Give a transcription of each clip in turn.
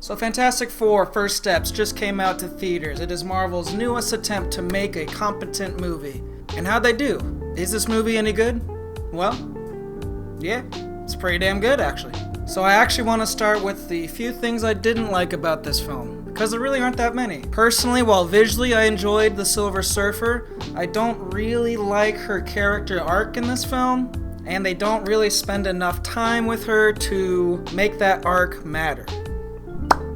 So Fantastic Four: First Steps just came out to theaters. It is Marvel's newest attempt to make a competent movie. And how'd they do? Is this movie any good? Well, yeah, it's pretty damn good actually. So I actually want to start with the few things I didn't like about this film, because there really aren't that many. Personally, while visually I enjoyed the Silver Surfer, I don't really like her character arc in this film, and they don't really spend enough time with her to make that arc matter.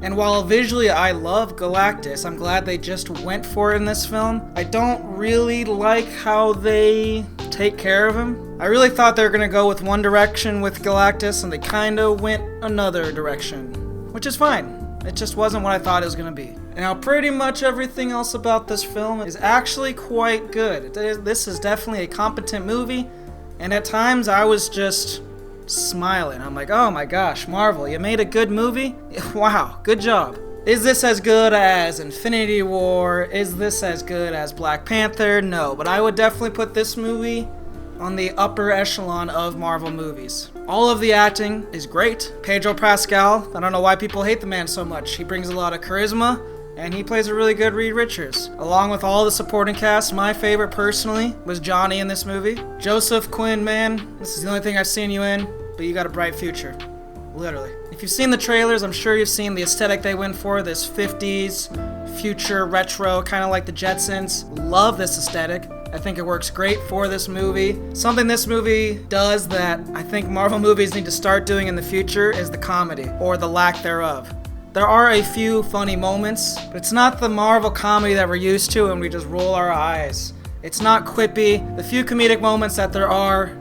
And while visually I love Galactus, I'm glad they just went for it in this film, I don't really like how they take care of him. I really thought they were going to go with one direction with Galactus, and they kind of went another direction, which is fine. It just wasn't what I thought it was going to be. Now, pretty much everything else about this film is actually quite good. This is definitely a competent movie, and at times I was just smiling. I'm like, oh my gosh, Marvel, you made a good movie? Wow, good job. Is this as good as Infinity War? Is this as good as Black Panther? No, but I would definitely put this movie on the upper echelon of Marvel movies. All of the acting is great. Pedro Pascal, I don't know why people hate the man so much. He brings a lot of charisma, and he plays a really good Reed Richards. Along with all the supporting cast, my favorite personally was Johnny in this movie. Joseph Quinn, man, this is the only thing I've seen you in, but you got a bright future. Literally. If you've seen the trailers, I'm sure you've seen the aesthetic they went for, this 50s, future, retro, kind of like the Jetsons. Love this aesthetic. I think it works great for this movie. Something this movie does that I think Marvel movies need to start doing in the future is the comedy, or the lack thereof. There are a few funny moments, but it's not the Marvel comedy that we're used to and we just roll our eyes. It's not quippy. The few comedic moments that there are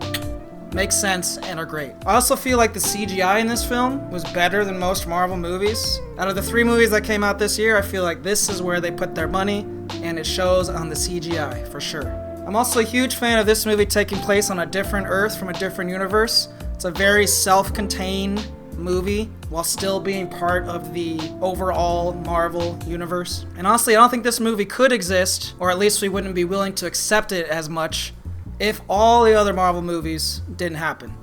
make sense and are great. I also feel like the CGI in this film was better than most Marvel movies. Out of the 3 movies that came out this year, I feel like this is where they put their money, and it shows on the CGI for sure. I'm also a huge fan of this movie taking place on a different Earth from a different universe. It's a very self-contained movie while still being part of the overall Marvel universe. And honestly, I don't think this movie could exist, or at least we wouldn't be willing to accept it as much, if all the other Marvel movies didn't happen.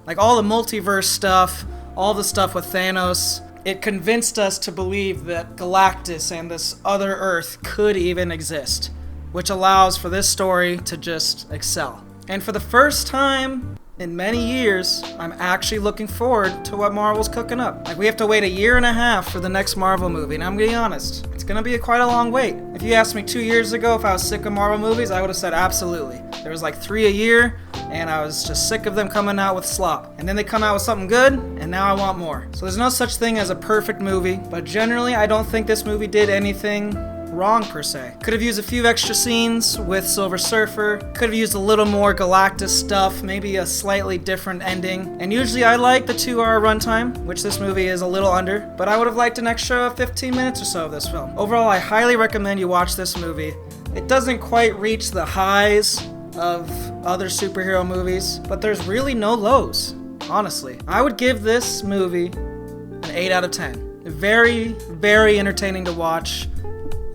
Like all the multiverse stuff, all the stuff with Thanos, it convinced us to believe that Galactus and this other Earth could even exist, which allows for this story to just excel. And for the first time in many years, I'm actually looking forward to what Marvel's cooking up. Like, we have to wait 1.5 years for the next Marvel movie, and I'm gonna be honest, it's gonna be quite a long wait. If you asked me 2 years ago if I was sick of Marvel movies, I would have said absolutely. There was like 3 a year, and I was just sick of them coming out with slop. And then they come out with something good, and now I want more. So there's no such thing as a perfect movie, but generally I don't think this movie did anything wrong per se. Could have used a few extra scenes with Silver Surfer, could have used a little more Galactus stuff, maybe a slightly different ending. And usually I like the 2-hour runtime, which this movie is a little under, but I would have liked an extra 15 minutes or so of this film. Overall, I highly recommend you watch this movie. It doesn't quite reach the highs of other superhero movies, but there's really no lows, honestly. I would give this movie an 8 out of 10. Very, very entertaining to watch.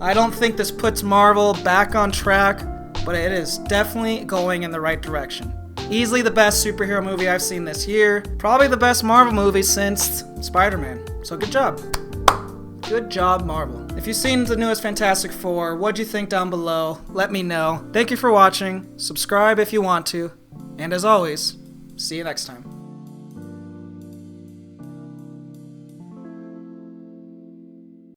I don't think this puts Marvel back on track, but it is definitely going in the right direction. Easily the best superhero movie I've seen this year. Probably the best Marvel movie since Spider-Man. So good job. Good job, Marvel. If you've seen the newest Fantastic Four, what'd you think down below? Let me know. Thank you for watching. Subscribe if you want to. And as always, see you next time.